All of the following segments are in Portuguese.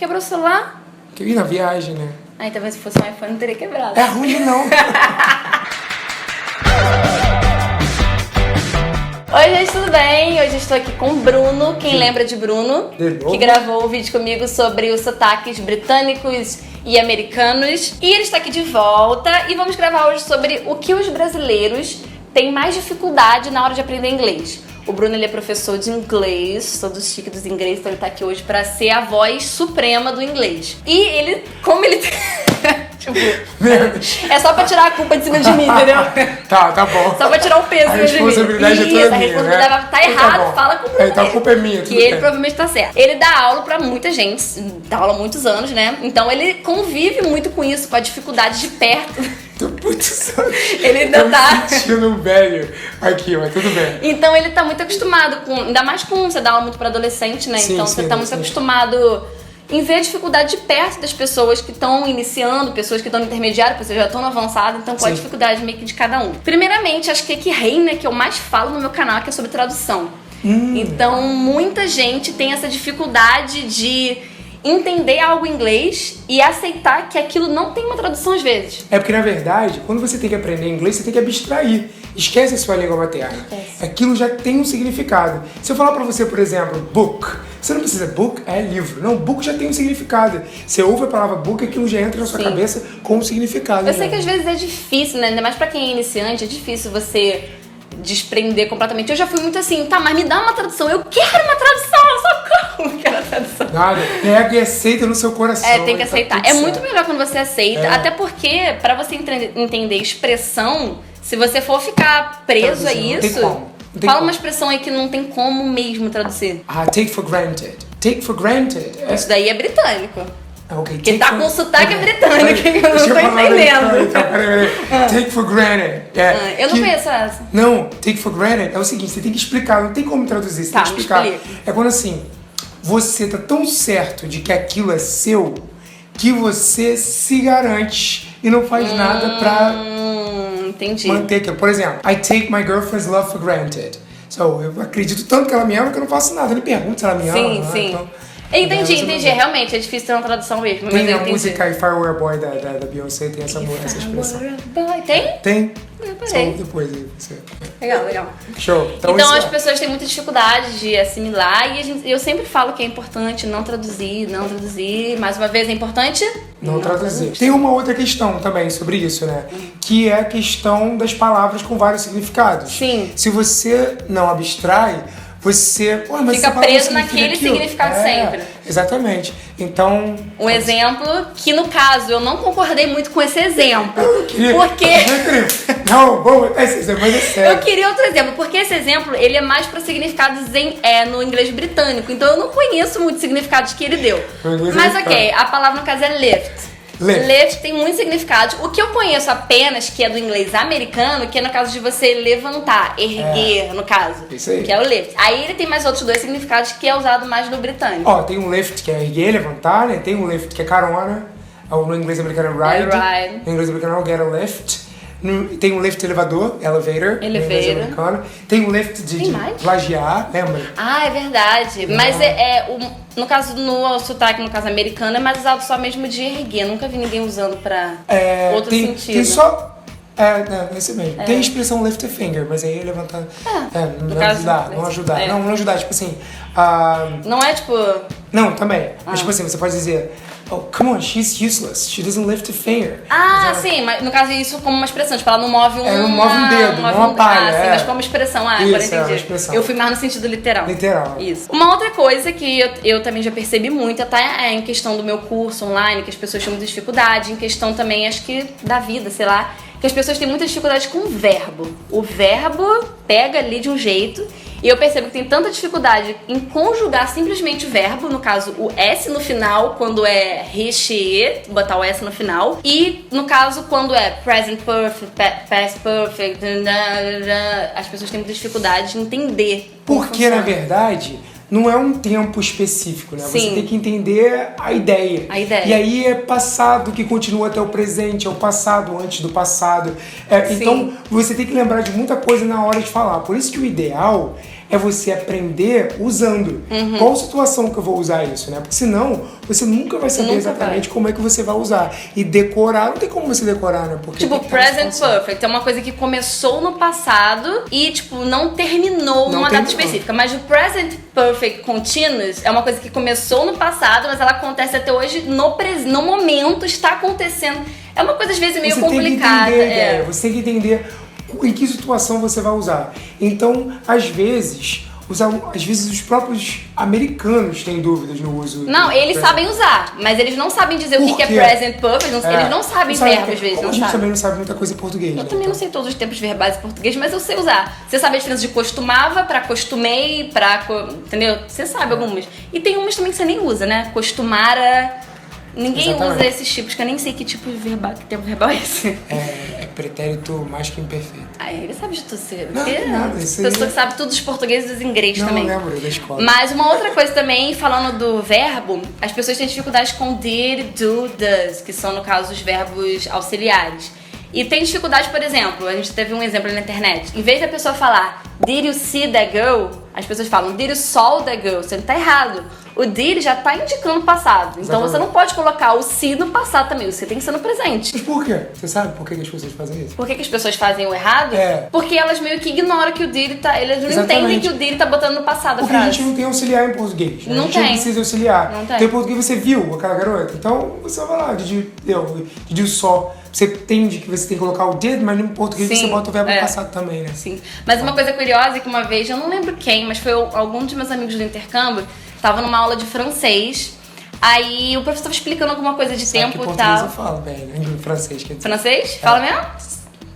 Quebrou o celular? Que na viagem, né? Aí talvez se fosse um iPhone não teria quebrado. É ruim, não. Oi, gente, tudo bem? Hoje eu estou aqui com o Bruno. Quem lembra de Bruno? Que gravou o vídeo comigo sobre os sotaques britânicos e americanos. E ele está aqui de volta e vamos gravar hoje sobre o que os brasileiros têm mais dificuldade na hora de aprender inglês. O Bruno, ele é professor de inglês, todo chique dos inglês, então ele tá aqui hoje pra ser a voz suprema do inglês. E ele, como ele... tipo, é só pra tirar a culpa de cima de mim, entendeu? Tá bom. Só pra tirar o peso de mim. A responsabilidade é toda minha, a responsabilidade né? tá errado, fala com o Bruno. Então a culpa é minha, tudo que ele bem. provavelmente tá certo. Ele dá aula pra muita gente, dá aula há muitos anos, né? Então ele convive muito com isso, com a dificuldade de perto. Ele ainda tá me sentindo velho aqui, mas tudo bem. Então ele tá muito acostumado com, ainda mais com você dá aula muito pra adolescente, né? Sim, então sim, você tá muito acostumado em ver a dificuldade de perto das pessoas que estão iniciando, pessoas que estão no intermediário, pessoas que já estão no avançado, então qual a dificuldade meio que de cada um. Primeiramente, acho que reina, que eu mais falo no meu canal, que é sobre tradução. Então muita gente tem essa dificuldade de entender algo em inglês e aceitar que aquilo não tem uma tradução às vezes. É porque, na verdade, quando você tem que aprender inglês, você tem que abstrair. Esquece a sua língua materna. Aquilo já tem um significado. Se eu falar pra você, por exemplo, book, você não precisa, book é livro. Não, book já tem um significado. Você ouve a palavra book, aquilo já entra na sua cabeça com um significado. Eu sei que às vezes é difícil, né? Ainda mais pra quem é iniciante, é difícil você desprender completamente. Eu já fui muito assim, tá, mas me dá uma tradução. Eu quero uma tradução, socorro! Eu quero a tradução. Nada, pega e aceita no seu coração. É, tem que aceitar. Tá é muito melhor quando você aceita, até porque pra você entender expressão, se você for ficar preso a isso, fala uma expressão aí que não tem como mesmo traduzir. Take for granted. Take for granted. Isso daí é britânico. Okay, que tá com sotaque britânico, que eu não tô entendendo. Take for granted. Eu não conheço essa. Não, take for granted é o seguinte, você tem que explicar, não tem como traduzir, você tem que explicar. É quando assim, você tá tão certo de que aquilo é seu, que você se garante e não faz nada pra manter aquilo. Por exemplo, I take my girlfriend's love for granted. So, eu acredito tanto que ela me ama que eu não faço nada, eu nem pergunto se ela me ama. Sim. Então, entendi. Realmente, é difícil ter uma tradução mesmo. Tem mas a música If I Were a Boy da Beyoncé, tem essa expressão. Tem? Tem. Só depois aí você... Legal. Show. Então as pessoas têm muita dificuldade de assimilar e eu sempre falo que é importante não traduzir. Mais uma vez, é importante não traduzir. Tem uma outra questão também sobre isso, né? Que é a questão das palavras com vários significados. Sim. Se você não abstrai, você fica preso naquele significado sempre. Exatamente. Então... Um exemplo que, no caso, eu não concordei muito com esse exemplo. Porque... Não, bom, esse exemplo é sério. Eu queria outro exemplo, porque esse exemplo, ele é mais para significados no inglês britânico. Então eu não conheço muitos significados que ele deu. Mas ok, a palavra no caso é lift. Lift tem muitos significados. O que eu conheço apenas, que é do inglês americano, que é no caso de você levantar, erguer, no caso. Isso aí. Que é o lift. Aí ele tem mais outros dois significados que é usado mais no britânico. Tem um lift que é erguer, levantar, né? Tem um lift que é carona. No inglês americano é ride. No inglês americano é get a lift. Tem um lift elevador, elevator. No inglês americano. Tem um lift de plagiar, lembra? Ah, é verdade. Mas no caso, no sotaque, no caso americano, é mais usado só mesmo de erguer. Nunca vi ninguém usando pra outro sentido. Tem só... é esse mesmo. Tem a expressão lift a finger, mas aí levantar... não ajudar, tipo assim... não é tipo... Não, também. Mas tipo assim, você pode dizer... Oh, come on, she's useless. She doesn't lift a finger. Sim, mas no caso isso como uma expressão. Tipo, ela não move não move um dedo, não uma palha. Sim, mas como expressão. Agora entendi. Uma expressão. Eu fui mais no sentido literal. Literal. Isso. Uma outra coisa que eu também já percebi muito, até em questão do meu curso online, que as pessoas têm muita dificuldade, em questão também, acho que da vida, sei lá, que as pessoas têm muita dificuldade com o verbo. O verbo pega ali de um jeito... E eu percebo que tem tanta dificuldade em conjugar simplesmente o verbo, no caso o S no final, quando é he, she, botar o S no final. E no caso quando é present perfect, past perfect, as pessoas têm muita dificuldade de entender. Porque na verdade não é um tempo específico, né? Sim. Você tem que entender a ideia. E aí é passado que continua até o presente, é o passado antes do passado. Então você tem que lembrar de muita coisa na hora de falar. Por isso que o ideal é você aprender usando. Qual situação que eu vou usar isso, né? Porque senão, você nunca vai saber exatamente como é que você vai usar. E decorar, não tem como você decorar, né? Porque tipo, present perfect é uma coisa que começou no passado e, tipo, não terminou numa data específica. Mas o present perfect continuous é uma coisa que começou no passado, mas ela acontece até hoje, no momento, está acontecendo. É uma coisa, às vezes, meio complicada. Você tem que entender em que situação você vai usar. Então, às vezes os próprios americanos têm dúvidas no uso. Não, eles sabem usar, mas eles não sabem dizer o que é present perfect, eles não sabem verbo às vezes. A gente também não sabe muita coisa em português. Eu também não sei todos os tempos verbais em português, mas eu sei usar. Você sabe a diferença de costumava pra costumei, entendeu? Você sabe algumas. E tem umas também que você nem usa, né? Costumara. Ninguém usa esses tipos, que eu nem sei que tipo de verbal, que tempo verbal é esse. É pretérito mais que imperfeito. Ele sabe de tudo, Não, nada. Pessoa que sabe tudo dos portugueses e dos inglês também. Não lembro da escola. Mas uma outra coisa também, falando do verbo, as pessoas têm dificuldade com did, do, does, que são, no caso, os verbos auxiliares. E tem dificuldade, por exemplo, a gente teve um exemplo na internet. Em vez da pessoa falar did you see that girl, as pessoas falam did you saw that girl. Você não tá errado. O did já tá indicando o passado. Então você não pode colocar o see no passado também. Você tem que ser no presente. Mas por quê? Você sabe por que as pessoas fazem isso? Por que as pessoas fazem o errado? Porque elas meio que ignoram que o did tá... Eles não entendem que o did tá botando no passado a frase. Porque a gente não tem auxiliar em português. Né? Não tem. A gente não precisa auxiliar. Não tem. Então, em português você viu aquela garota. Então você vai lá, did you saw. Você entende que você tem que colocar o did, mas no português você bota o verbo no passado também, né? Sim. Mas uma coisa curiosa é que uma vez, eu não lembro quem, mas foi algum dos meus amigos do intercâmbio, tava numa aula de francês, aí o professor tava explicando alguma coisa de tempo e tal. Eu falo bem, né? Em francês, quer dizer. Francês? Fala mesmo?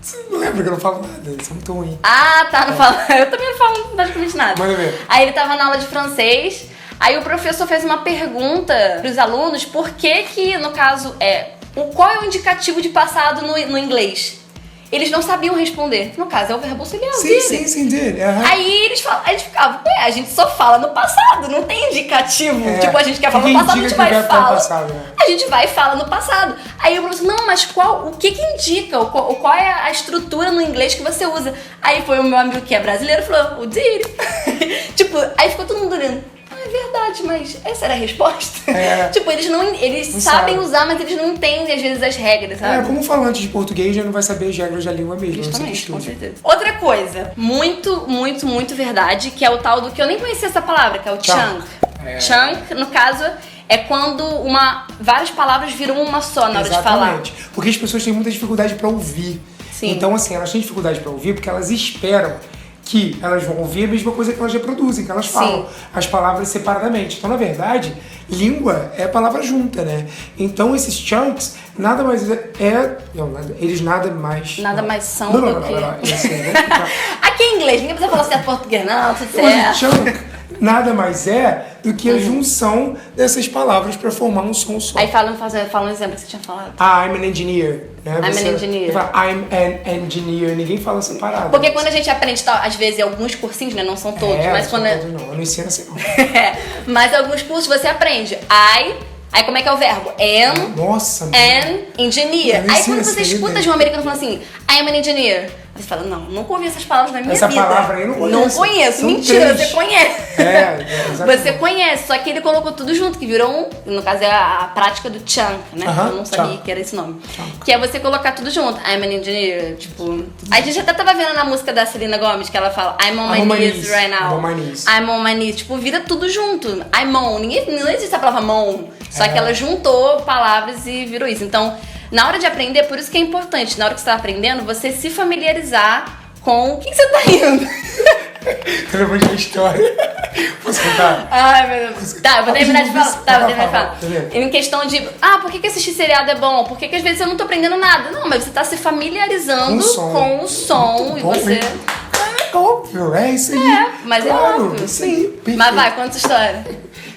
Você não lembra que eu não falo nada, isso é muito ruim. Ah, tá, não falo. Eu também não falo praticamente nada. Manda ver. Aí ele tava na aula de francês, aí o professor fez uma pergunta pros alunos, por que no caso, qual é o indicativo de passado no inglês? Eles não sabiam responder. No caso, é o verbo auxiliar. Sim, dele. Aí eles ficavam, a gente só fala no passado, não tem indicativo. Tipo, a gente quer falar no passado, a gente vai e fala. Passado, né? A gente vai e fala no passado. Aí o professor, não, mas o que indica? Qual é a estrutura no inglês que você usa? Aí foi o meu amigo que é brasileiro, falou, o did. Tipo, aí ficou todo mundo olhando. É verdade, mas essa era a resposta? Tipo, eles não sabem usar, mas eles não entendem às vezes as regras, sabe? Como falante de português já não vai saber as regras da língua mesmo. Justamente, com certeza. Outra coisa, muito, muito, muito verdade, que é o tal do que eu nem conhecia essa palavra, que é o chunk. Chunk, no caso, é quando várias palavras viram uma só na hora de falar. Exatamente. Porque as pessoas têm muita dificuldade pra ouvir. Sim. Então, assim, elas têm dificuldade pra ouvir porque elas esperam que elas vão ouvir a mesma coisa que elas já produzem, que elas falam as palavras separadamente. Então, na verdade, língua é palavra junta, né? Então, esses chunks nada mais eles nada mais... Nada mais são do que... Não. Aqui é inglês, ninguém precisa falar certo português, não, tudo certo. Mas o chunk nada mais é do que a junção dessas palavras para formar um som só. Aí fala um exemplo que você tinha falado. I'm an engineer. Né? I'm an engineer. Fala, I'm an engineer. Ninguém fala separado. Porque quando a gente aprende, às vezes, alguns cursinhos, né? Não são todos, mas quando... Não, eu não ensino assim, não. Mas alguns cursos você aprende. Aí como é que é o verbo? An engineer. Aí quando você escuta de um americano falando assim, I'm an engineer, você fala, não, nunca ouvi essas palavras na minha vida. Essa palavra aí eu não conheço. Não conheço. Mentira, você conhece. Exatamente. Você conhece, só que ele colocou tudo junto, que virou no caso é a prática do chunk, né? Eu não sabia que era esse nome. Chunk. Que é você colocar tudo junto. I'm an engineer, tipo... A gente até tava vendo na música da Selena Gomez, que ela fala, I'm on my knees right now. I'm on my knees. Tipo, vira tudo junto. I'm on. Não existe a palavra on. Só que ela juntou palavras e virou isso. Então, na hora de aprender, por isso que é importante, na hora que você tá aprendendo, você se familiarizar com o que você tá rindo. Eu lembrei de uma história. Posso contar? Ai, meu Deus. Tá, eu vou terminar de falar. Vou terminar de falar. Em questão de, por que assistir seriado é bom? Por que às vezes eu não tô aprendendo nada? Não, mas você tá se familiarizando com o som e você... É óbvio, é isso aí. Mas claro, é óbvio. Isso aí. Mas vai, conta a história.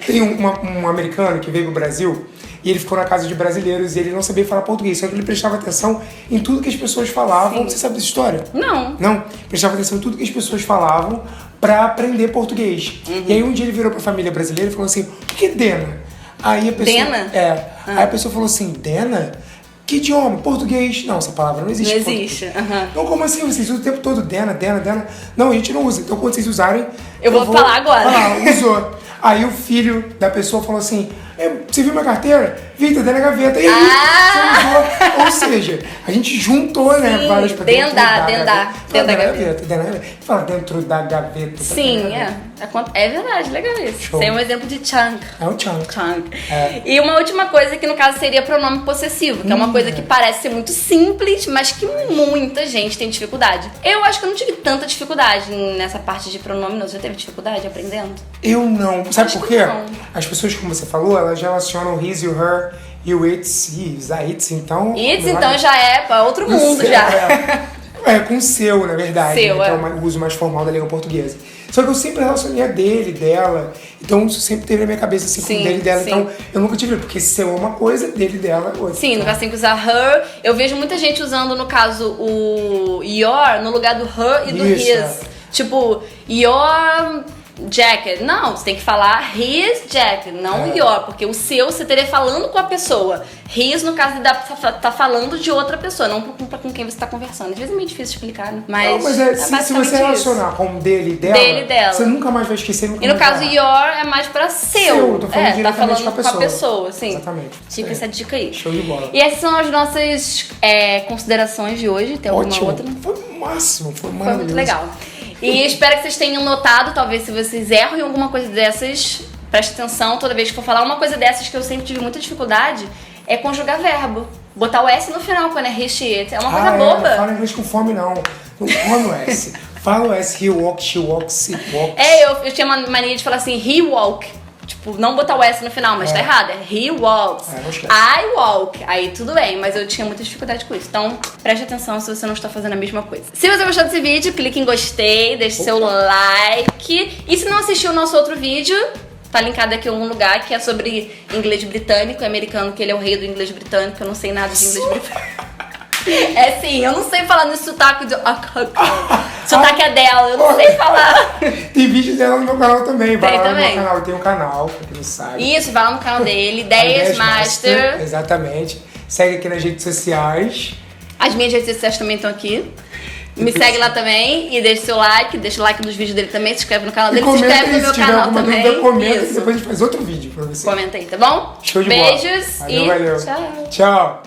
Tem um americano que veio pro Brasil e ele ficou na casa de brasileiros e ele não sabia falar português, só que ele prestava atenção em tudo que as pessoas falavam. Sim. Você sabe dessa história? Não. Não? Prestava atenção em tudo que as pessoas falavam pra aprender português. E aí um dia ele virou pra família brasileira e falou assim, o que é Dena? Aí a pessoa... Dena? Aí a pessoa falou assim, Dena? O Que idioma? Português. Não, essa palavra não existe. Não existe. Então, como assim? Vocês usam o tempo todo Dena. Não, a gente não usa. Então, quando vocês usarem... Eu vou falar agora. Usou. Aí o filho da pessoa falou assim, você viu minha carteira? Vi, tá dentro da gaveta. E aí, você usou. Ou seja, a gente juntou, né, várias para dentro da gaveta. Fala dentro da gaveta. Sim, é verdade, legal isso. Show. Isso é um exemplo de chunk. É um chunk. E uma última coisa que no caso seria pronome possessivo, que é uma coisa que parece ser muito simples, mas que muita gente tem dificuldade. Eu acho que eu não tive tanta dificuldade nessa parte de pronome, não. Você já teve dificuldade aprendendo? Eu não. Sabe por quê? As pessoas, como você falou, elas relacionam his e o her e o it's, his, a it's, então... It's, então já é para outro mundo, já. Com seu, na verdade. Seu, né, que é o uso mais formal da língua portuguesa. Só que eu sempre relacionei a dele, dela. Então isso sempre teve na minha cabeça, assim, com dele, dela. Sim. Então eu nunca tive, porque seu é uma coisa, dele, dela é outra. Sim, no caso tem que usar her. Eu vejo muita gente usando, no caso, o your no lugar do her e do his. Tipo, your... jacket. Não, você tem que falar his jacket, não your, porque o seu você teria falando com a pessoa. His, no caso, tá falando de outra pessoa, não com quem você tá conversando. Às vezes é meio difícil explicar, né? Mas se você relacionar com dele e dela, você nunca mais vai esquecer. E no caso, your é mais pra seu. Tô falando tá falando com a pessoa, sim. Exatamente. Fica essa dica aí. Show de bola. E essas são as nossas considerações de hoje. Tem alguma outra? Foi o máximo, foi maravilhoso. Foi muito legal. E espero que vocês tenham notado, talvez se vocês erram em alguma coisa dessas, preste atenção toda vez que for falar. Uma coisa dessas que eu sempre tive muita dificuldade é conjugar verbo. Botar o S no final quando é he, she, it. É uma coisa boba. Não fala inglês com fome, não. Não come o S. Fala o S, he walks, she walks, it walks. Eu tinha uma mania de falar assim, he walk. Tipo, não botar o S no final, mas tá errado. É he walks. I walk. Aí tudo bem, mas eu tinha muita dificuldade com isso. Então, preste atenção se você não está fazendo a mesma coisa. Se você gostou desse vídeo, clique em gostei, deixe seu like. E se não assistiu o nosso outro vídeo, tá linkado aqui em algum lugar, que é sobre inglês britânico e americano, que ele é o rei do inglês britânico. Eu não sei nada de inglês britânico. Sim, eu não sei falar no sotaque de... sotaque é dela, eu não sei falar. Tem vídeo dela no meu canal também. Vai lá também. No meu canal, tem um canal, pra quem não sabe. Isso, vai lá no canal dele, Ideias Master. Exatamente. Segue aqui nas redes sociais. As minhas redes sociais também estão aqui. Me segue lá também e deixa seu like, deixa o like nos vídeos dele também, se inscreve no canal dele, se inscreve no meu canal também. Comenta e depois a gente faz outro vídeo pra você. Comenta aí, tá bom? Show de bola. Beijos valeu. Tchau. Tchau.